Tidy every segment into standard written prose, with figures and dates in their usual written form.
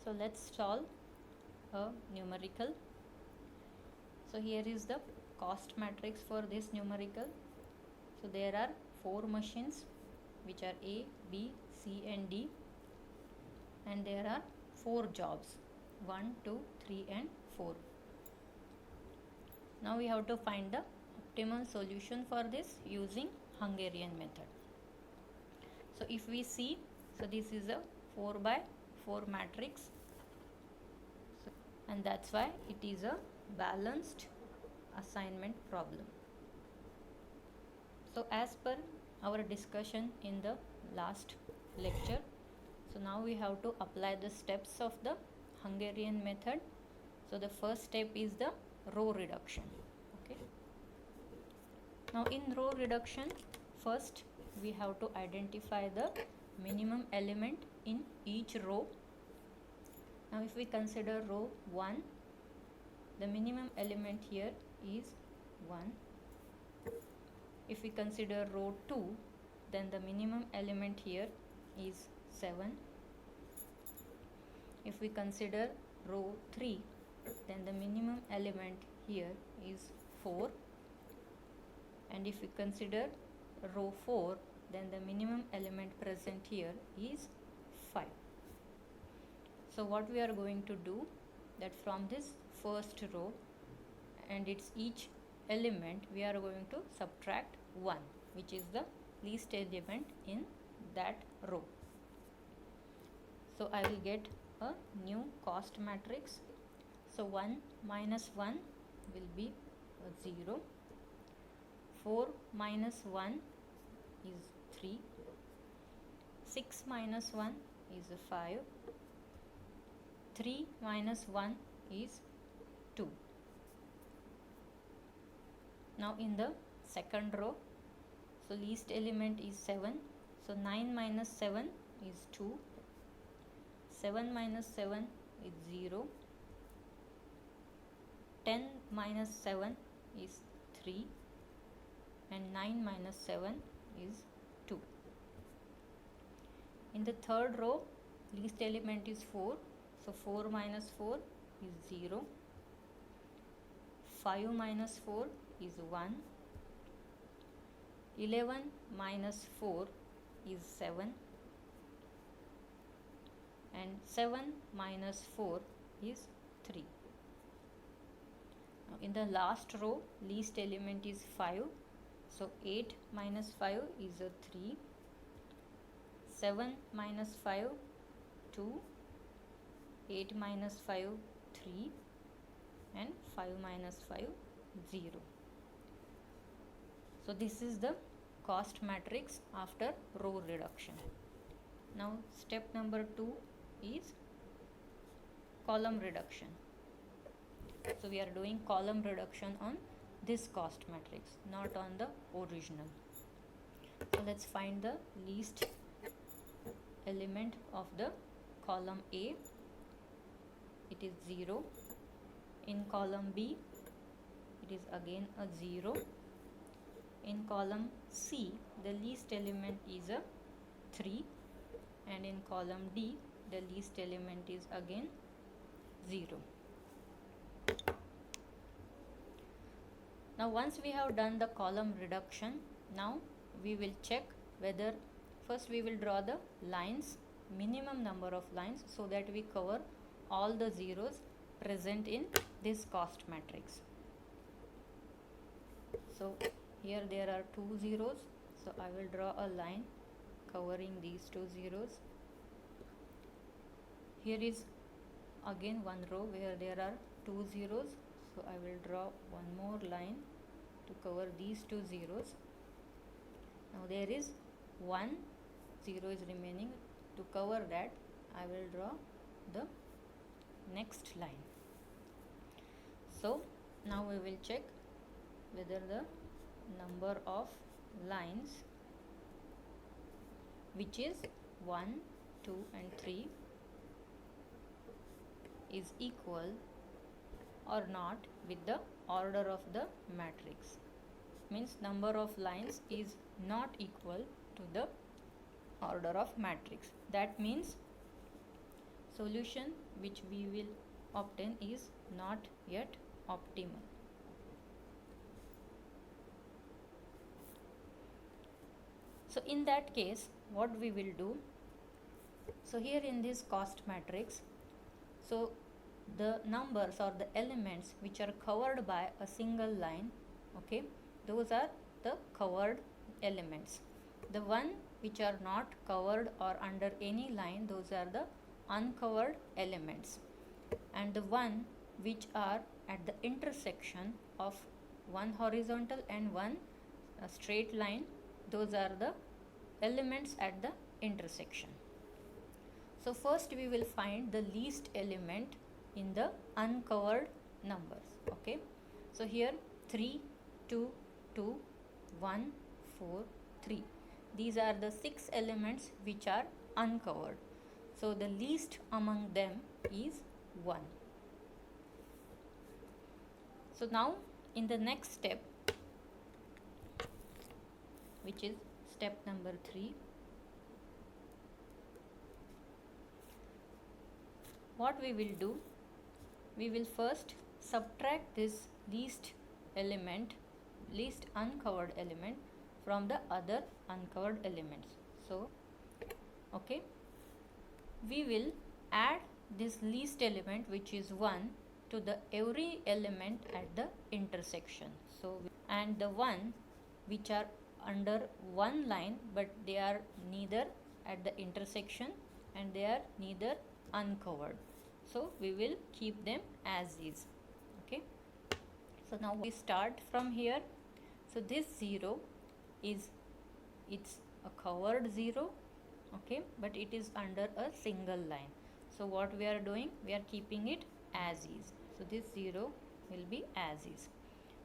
So let's solve a numerical. So here is the cost matrix for this numerical. So there are 4 machines which are A, B, C and D, and there are 4 jobs 1, 2, 3 and 4. Now we have to find the optimal solution for this using Hungarian method. So if we see, so this is a 4 by 4 matrix, and that's why it is a balanced assignment problem. So as per our discussion in the last lecture, so now we have to apply the steps of the Hungarian method. So the first step is the row reduction. Okay. Now in row reduction, first we have to identify the minimum element in each row. Now if we consider row 1, the minimum element here is 1. If we consider row 2, then the minimum element here is 7. If we consider row 3, then the minimum element here is 4. And if we consider row 4, then the minimum element present here is 5. So what we are going to do, that from this first row and its each element we are going to subtract 1, which is the least element in that row. So I will get a new cost matrix. So 1 minus 1 will be 0. 4 minus 1 is 3. 6 minus 1 is 5. 3 minus 1 is 2. Now in the second row, so least element is 7. So 9 minus 7 is 2. 7 minus 7 is 0. 10 minus 7 is 3. And 9 minus 7 is 2. In the third row, least element is 4. So 4 minus 4 is 0. 5 minus 4 is 1. 11 minus 4 is 7. And 7 minus 4 is 3. Now in the last row, least element is 5. So 8 minus 5 is a 3. 7 minus 5, 2. 8 minus 5, 3. And 5 minus 5, 0. So this is the cost matrix after row reduction. Now step number 2 is column reduction. So we are doing column reduction on this cost matrix, not on the original. So let's find the least element of the column A. It is 0. In column B, it is again a 0. In column C, the least element is a 3. And in column D, the least element is again 0. Now once we have done the column reduction, now we will check whether, first we will draw the lines, minimum number of lines, so that we cover all the zeros present in this cost matrix. So here there are 2 zeros, so I will draw a line covering these 2 zeros. Here is again one row where there are 2 zeros, so I will draw one more line to cover these 2 zeros. Now there is 1 0 is remaining. To cover that, I will draw the next line. So now we will check whether the number of lines, which is 1, 2 and 3, is equal or not with the order of the matrix. Means number of lines is not equal to the order of matrix. That means, solution which we will obtain is not yet optimal. So in that case, what we will do, so here in this cost matrix, so the numbers or the elements which are covered by a single line, okay, those are the covered elements. The one which are not covered or under any line, those are the uncovered elements. And the one which are at the intersection of one horizontal and one straight line, those are the elements at the intersection. So first we will find the least element in the uncovered numbers. Okay, so here 3, 2, 2, 1, 4, 3. These are the 6 elements which are uncovered. So the least among them is 1. So now in the next step, which is step number 3, what we will do, we will first subtract this least uncovered element from the other uncovered elements. So okay, we will add this least element, which is 1, to the every element at the intersection. So and the one which are under one line, but they are neither at the intersection and they are neither uncovered, so we will keep them as is. Okay, so now we start from here. So this 0 is, it's a covered 0, okay, but it is under a single line. So what we are doing, we are keeping it as is. So this 0 will be as is.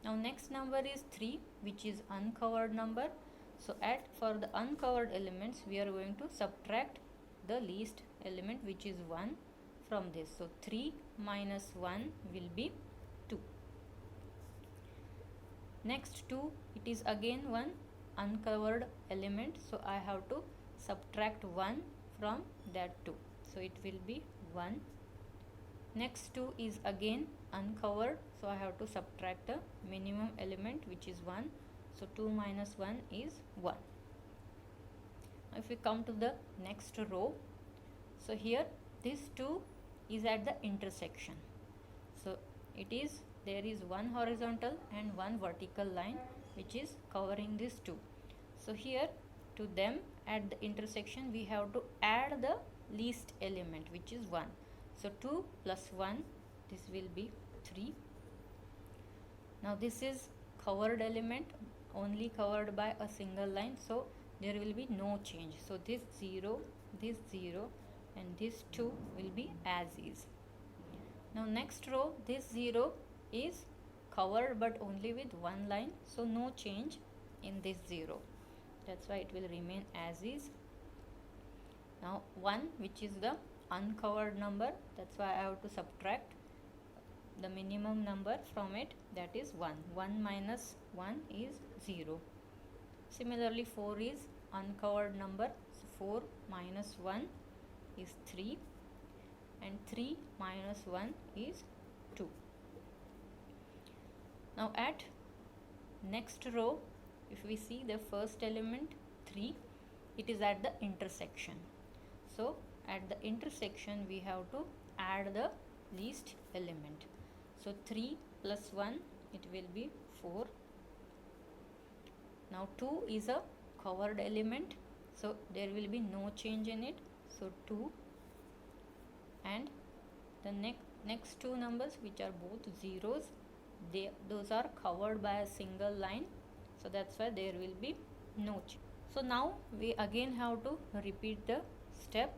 Now next number is 3, which is uncovered number. So for the uncovered elements, we are going to subtract the least element, which is 1, from this. So 3 minus 1 will be 2. Next 2, it is again one uncovered element, so I have to subtract 1 from that 2. So it will be 1. Next 2 is again uncovered, so I have to subtract the minimum element, which is 1. So 2 minus 1 is 1. Now if we come to the next row, so here this 2 is at the intersection. So there is one horizontal and one vertical line which is covering this 2. So here to them at the intersection, we have to add the least element, which is 1. So 2 plus 1, this will be 3. Now this is covered element, only covered by a single line, so there will be no change. So this 0 and this 2 will be as is. Now next row, this 0 is covered but only with one line, so no change in this 0. That's why it will remain as is. Now 1, which is the uncovered number, that's why I have to subtract the minimum number from it, that is 1. 1 minus 1 is 0. Similarly 4 is uncovered number, so 4 minus 1 is 3, and 3 minus 1 is 2. Now at next row, if we see the first element 3, it is at the intersection. So at the intersection we have to add the least element. So 3 plus 1, it will be 4. Now 2 is a covered element, so there will be no change in it. So 2, and the next two numbers, which are both zeros, those are covered by a single line, so that's why there will be no change. So now we again have to repeat the step.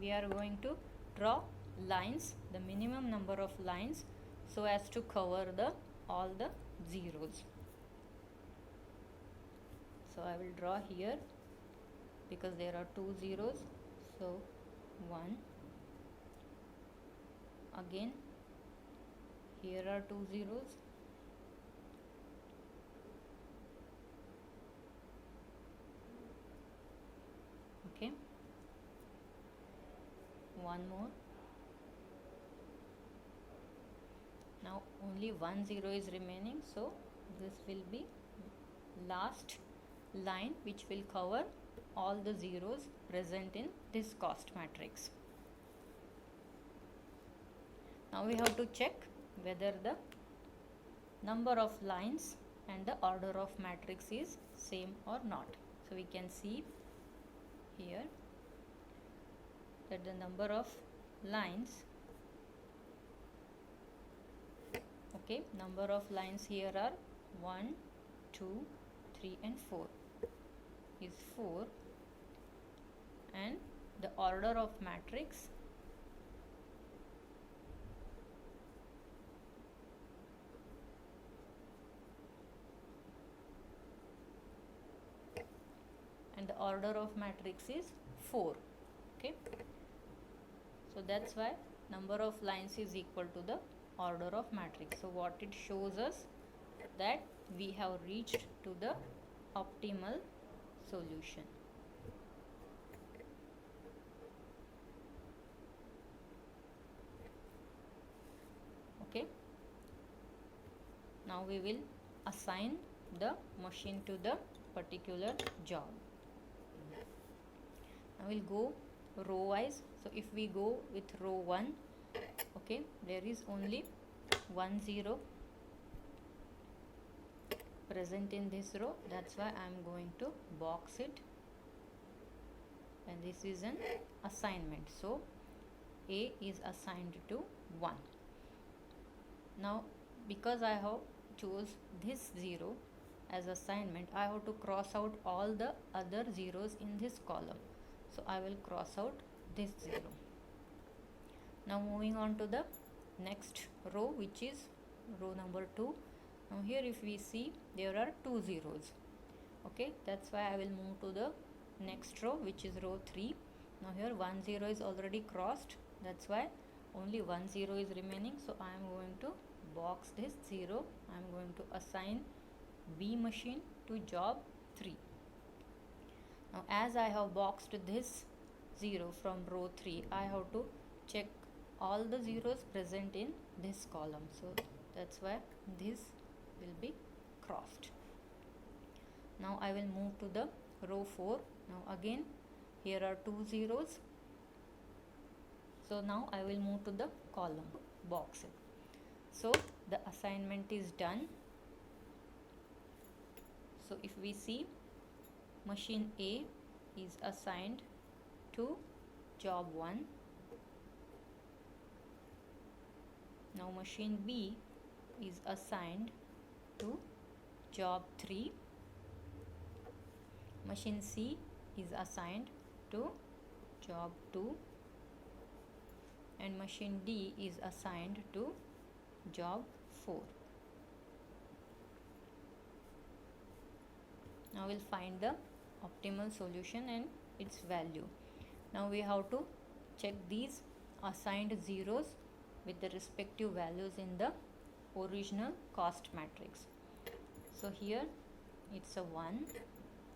We are going to draw lines, the minimum number of lines, so as to cover all the zeros. So I will draw here because there are 2 zeros. So 1, again here are 2 zeros, okay, one more, Now only one zero is remaining, so this will be last line which will cover all the zeros present in this cost matrix. Now we have to check whether the number of lines and the order of matrix is same or not. So we can see here that the number of lines, okay, number of lines here are 1, 2, 3 and 4 is 4, and the order of matrix is 4. Okay, so that's why number of lines is equal to the order of matrix. So what it shows us that we have reached to the optimal solution. Okay, now we will assign the machine to the particular job. Now we'll go row wise. So if we go with row 1, okay, there is only 1 0 present in this row, that's why I am going to box it, and this is an assignment, so A is assigned to 1. Now because I have chose this 0 as assignment, I have to cross out all the other zeros in this column, so I will cross out this 0. Now moving on to the next row, which is row number 2. Now here if we see, there are 2 zeros. Okay, that's why I will move to the next row, which is row 3. Now here 1 0 is already crossed, that's why only 1 0 is remaining, so I am going to box this 0. I am going to assign B machine to job 3. Now as I have boxed this 0 from row 3, I have to check all the zeros present in this column, so that's why this will be crossed. Now I will move to the row 4. Now again here are 2 zeros, so now I will move to the column, box it. So the assignment is done. So if we see, machine A is assigned to job 1. Now machine B is assigned to job 3. Machine C is assigned to job 2, and machine D is assigned to job 4. Now we'll find the optimal solution and its value. Now we have to check these assigned zeros with the respective values in the original cost matrix. So here it's a 1,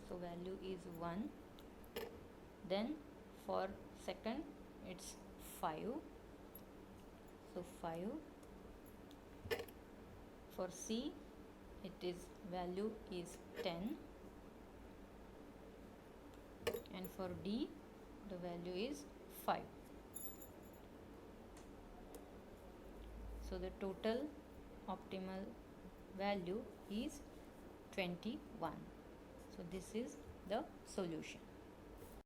so value is 1. Then for second it's 5, so 5. For C it is value is 10, and for D the value is 5. So the total optimal value is 21. So this is the solution.